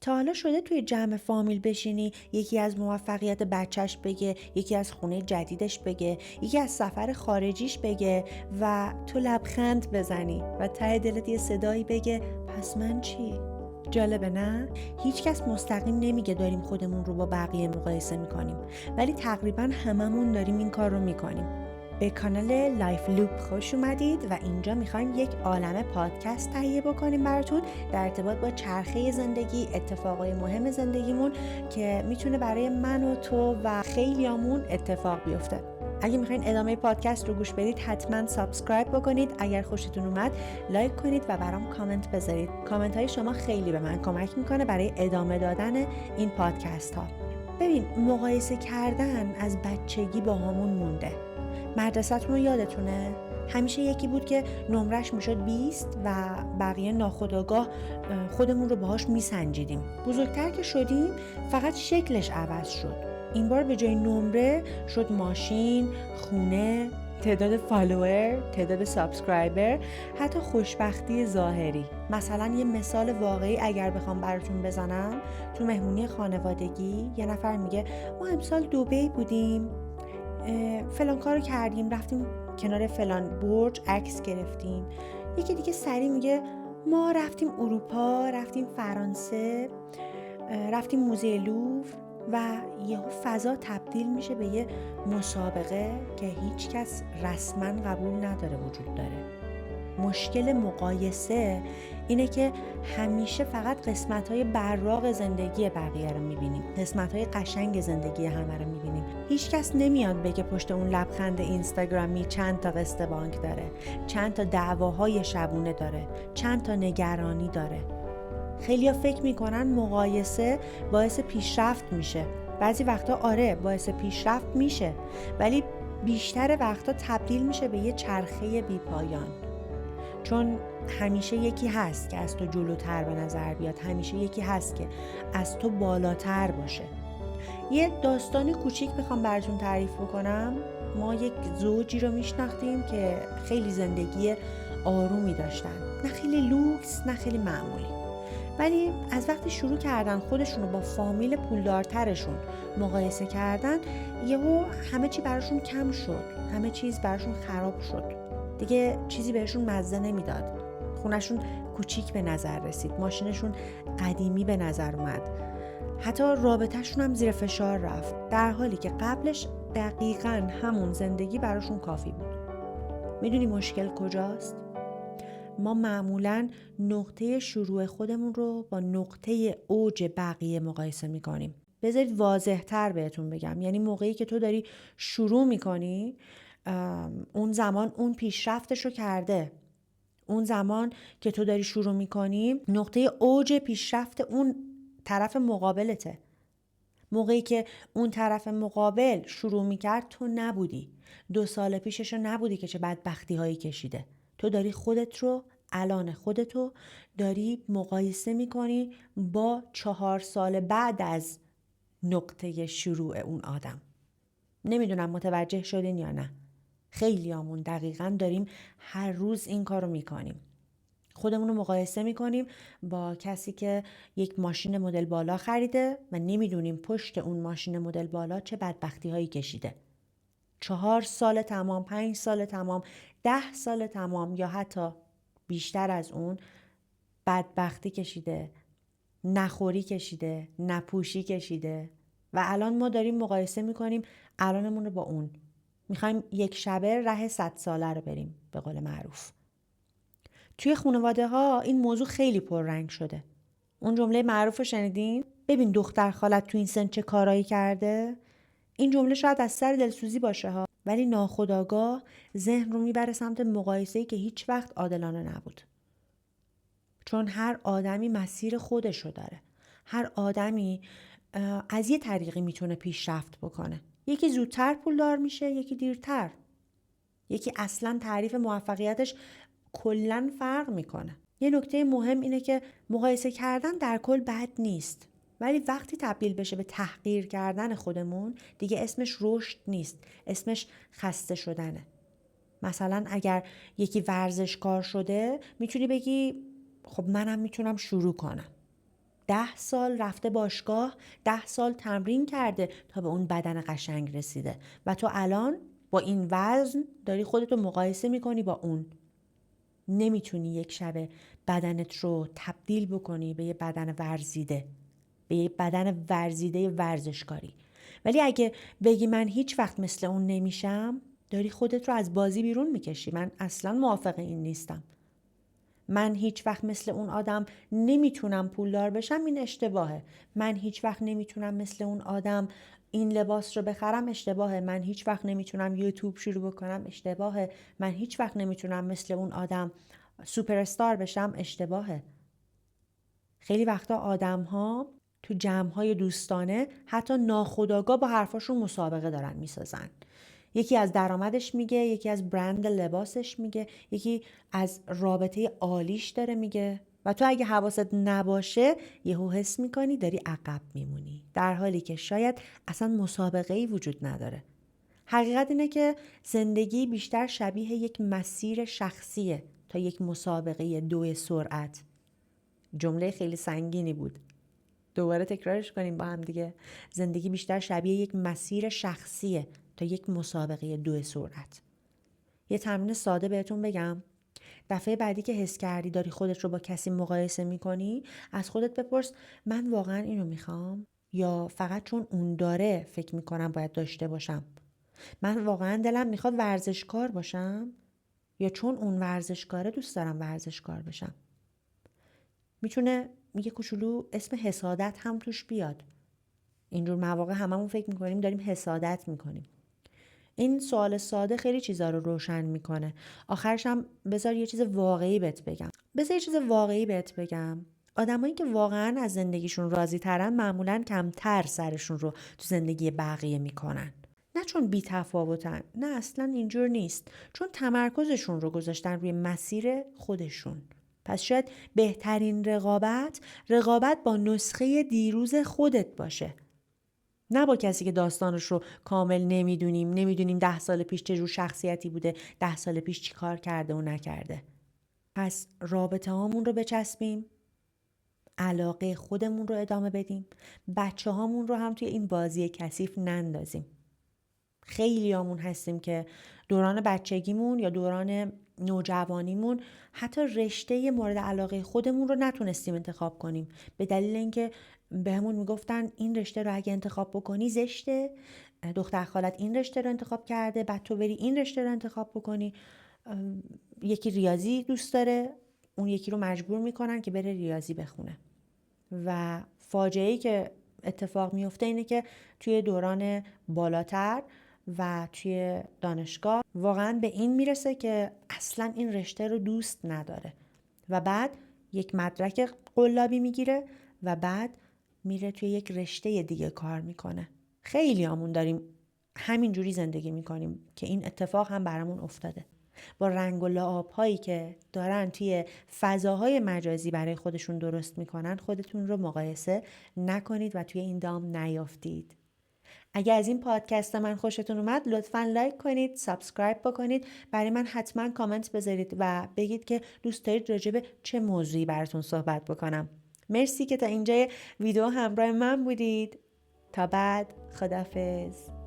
تا حالا شده توی جمع فامیل بشینی یکی از موفقیت بچهش بگه، یکی از خونه جدیدش بگه، یکی از سفر خارجیش بگه و تو لبخند بزنی و ته دلت یه صدایی بگه پس من چی؟ جالبه نه؟ هیچ کس مستقیم نمیگه داریم خودمون رو با بقیه مقایسه میکنیم، ولی تقریبا هممون داریم این کار رو میکنیم. به کانال لایف لوپ خوش اومدید و اینجا میخوایم یک عالمه پادکست تهیه بکنیم براتون در ارتباط با چرخه زندگی، اتفاقای مهم زندگیمون که میتونه برای من و تو و خیلیامون اتفاق بیفته. اگه میخواین ادامه پادکست رو گوش بدید حتما سابسکرایب بکنید. اگر خوشتون اومد لایک کنید و برام کامنت بذارید. کامنت های شما خیلی به من کمک میکنه برای ادامه دادن این پادکست ها. ببین، مقایسه کردن از بچگی با همون مونده. مدرسه‌تون رو یادتونه؟ همیشه یکی بود که نمرش میشد 20 و بقیه ناخودآگاه خودمون رو باهاش میسنجیدیم. بزرگتر که شدیم فقط شکلش عوض شد. این بار به جای نمره شد ماشین، خونه، تعداد فالوور، تعداد سابسکرایبر، حتی خوشبختی ظاهری. مثلا یه مثال واقعی اگر بخوام براتون بزنم، تو مهمونی خانوادگی یه نفر میگه ما امسال دبی بودیم، فلان کارو کردیم، رفتیم کنار فلان برج عکس گرفتیم. یکی دیگه سری میگه ما رفتیم اروپا، رفتیم فرانسه، رفتیم موزه لوور و یهو فضا تبدیل میشه به یه مسابقه که هیچ کس رسما قبول نداره وجود داره. مشکل مقایسه اینه که همیشه فقط قسمت‌های براق زندگی بقیه رو می‌بینیم، قسمت‌های قشنگ زندگی همه رو می‌بینیم. هیچ کس نمیاد بگه پشت اون لبخند اینستاگرامی چند تا قسط بانک داره، چند تا دعواهای شبونه داره، چند تا نگرانی داره. خیلی‌ها فکر می‌کنن مقایسه باعث پیشرفت میشه. بعضی وقتا آره باعث پیشرفت میشه، ولی بیشتر وقتا تبدیل میشه به یه چرخه بی‌پایان. چون همیشه یکی هست که از تو جلوتر به نظر بیاد، همیشه یکی هست که از تو بالاتر باشه. یه داستان کوچیک بخوام براتون تعریف بکنم. ما یک زوجی رو میشناختیم که خیلی زندگی آرومی داشتن، نه خیلی لوکس نه خیلی معمولی، ولی از وقتی شروع کردن خودشون رو با فامیل پولدارترشون مقایسه کردن، یهو همه چی براشون کم شد، همه چیز براشون خراب شد. دیگه چیزی بهشون مزه نمیداد. خونشون کوچیک به نظر رسید، ماشینشون قدیمی به نظر اومد، حتی رابطهشون هم زیر فشار رفت، در حالی که قبلش دقیقاً همون زندگی براشون کافی بود. میدونی مشکل کجاست؟ ما معمولاً نقطه شروع خودمون رو با نقطه اوج بقیه مقایسه میکنیم. بذارید واضح تر بهتون بگم، یعنی موقعی که تو داری شروع میکنی، اون زمان اون پیشرفتش رو کرده. اون زمان که تو داری شروع میکنی نقطه اوج پیشرفت اون طرف مقابلته. موقعی که اون طرف مقابل شروع میکرد تو نبودی. 2 سال پیشش رو نبودی که چه بدبختی هایی کشیده. تو داری الان خودتو داری مقایسه میکنی با 4 سال بعد از نقطه شروع اون آدم. نمیدونم متوجه شدین یا نه. خیلیامون دقیقاً داریم هر روز این کارو میکنیم. خودمون رو مقایسه میکنیم با کسی که یک ماشین مدل بالا خریده و نمیدونیم پشت اون ماشین مدل بالا چه بدبختی هایی کشیده. 4 سال تمام، 5 سال تمام، 10 سال تمام یا حتی بیشتر از اون بدبختی کشیده، نخوری کشیده، نپوشی کشیده و الان ما داریم مقایسه میکنیم الانمون رو با اون. میخوایم یک شبه ره 100 ساله رو بریم به قول معروف. توی خانواده ها این موضوع خیلی پررنگ شده. اون جمله معروف رو شنیدین؟ ببین دختر خالت تو این سن چه کارایی کرده؟ این جمله شاید از سر دلسوزی باشه ها، ولی ناخودآگاه ذهن رو میبره سمت مقایسه‌ای که هیچ وقت عادلانه نبود. چون هر آدمی مسیر خودش رو داره. هر آدمی از یه طریقی میتونه پیشرفت بکنه. یکی زودتر پولدار میشه، یکی دیرتر. یکی اصلا تعریف موفقیتش کلاً فرق میکنه. یه نکته مهم اینه که مقایسه کردن در کل بد نیست، ولی وقتی تبدیل بشه به تحقیر کردن خودمون دیگه اسمش رشد نیست، اسمش خسته شدنه. مثلا اگر یکی ورزشکار شده میتونی بگی خب منم میتونم شروع کنم. 10 سال رفته باشگاه، 10 سال تمرین کرده تا به اون بدن قشنگ رسیده و تو الان با این وزن داری خودتو مقایسه میکنی با اون. نمیتونی یک شبه بدنت رو تبدیل بکنی به یه بدن ورزیده، به یه بدن ورزیده ورزشکاری. ولی اگه بگی من هیچ وقت مثل اون نمیشم، داری خودت رو از بازی بیرون میکشی. من اصلا موافق این نیستم. من هیچ وقت مثل اون آدم نمیتونم پولدار بشم، این اشتباهه. من هیچ وقت نمیتونم مثل اون آدم این لباس رو بخرم، اشتباهه. من هیچ وقت نمیتونم یوتیوب شروع بکنم، اشتباهه. من هیچ وقت نمیتونم مثل اون آدم سوپر استار بشم، اشتباهه. خیلی وقتا آدم‌ها تو جمع‌های دوستانه حتی ناخودآگاه با حرفاشون مسابقه دارن میسازن. یکی از درآمدش میگه، یکی از برند لباسش میگه، یکی از رابطه عالیش داره میگه و تو اگه حواست نباشه یهو حس میکنی داری عقب میمونی، در حالی که شاید اصلا مسابقه‌ای وجود نداره. حقیقت اینه که زندگی بیشتر شبیه یک مسیر شخصیه تا یک مسابقه 2 سرعت. جمله خیلی سنگینی بود. دوباره تکرارش کنیم با هم دیگه. زندگی بیشتر شبیه یک مسیر شخصیه تا یک مسابقه 2 سرعت. یه تمرین ساده بهتون بگم. دفعه بعدی که حس کردی داری خودت رو با کسی مقایسه میکنی، از خودت بپرس من واقعا اینو میخوام یا فقط چون اون داره فکر میکنم باید داشته باشم؟ من واقعا دلم میخواد ورزشکار باشم یا چون اون ورزشکاره دوست دارم ورزشکار بشم؟ میتونه یه کوچولو اسم حسادت هم توش بیاد. اینجور مواقع هممون فکر میکنیم داریم حسادت میکنیم. این سوال ساده خیلی چیزا رو روشن میکنه. آخرش هم بذار یه چیز واقعی بهت بگم. آدمایی که واقعا از زندگیشون راضی ترن معمولاً کمتر سرشون رو تو زندگی بقیه میکنن. نه چون بی تفاوتن، نه اصلا اینجور نیست. چون تمرکزشون رو گذاشتن روی مسیر خودشون. پس شاید بهترین رقابت با نسخه دیروز خودت باشه. نه با کسی که داستانش رو کامل نمیدونیم 10 سال پیش چه جور شخصیتی بوده، 10 سال پیش چی کار کرده و نکرده. پس رابطه هامون رو بچسبیم، علاقه خودمون رو ادامه بدیم، بچه هامون رو هم توی این بازی کثیف نندازیم. خیلی همون هستیم که دوران بچگیمون یا دوران نوجوانیمون حتی رشته مورد علاقه خودمون رو نتونستیم انتخاب کنیم، به دلیل اینکه بهمون میگفتن این رشته رو اگه انتخاب بکنی زشته، دختر خالت این رشته رو انتخاب کرده، بعد تو بری این رشته رو انتخاب بکنی. یکی ریاضی دوست داره، اون یکی رو مجبور میکنن که بره ریاضی بخونه و فاجعه‌ای که اتفاق میفته اینه که توی دوران بالاتر و توی دانشگاه واقعا به این میرسه که اصلا این رشته رو دوست نداره و بعد یک مدرک قلابی میگیره و بعد میره توی یک رشته دیگه کار میکنه. خیلی همون داریم همینجوری زندگی میکنیم که این اتفاق هم برامون افتاده. با رنگ و لعاب هایی که دارن توی فضاهای مجازی برای خودشون درست میکنن خودتون رو مقایسه نکنید و توی این دام نیافتید. اگر از این پادکست من خوشتون اومد لطفاً لایک کنید، سابسکرایب بکنید، برای من حتما کامنت بذارید و بگید که دوست دارید راجع به چه موضوعی براتون صحبت بکنم. مرسی که تا اینجای ویدیو همراه من بودید. تا بعد، خداحافظ.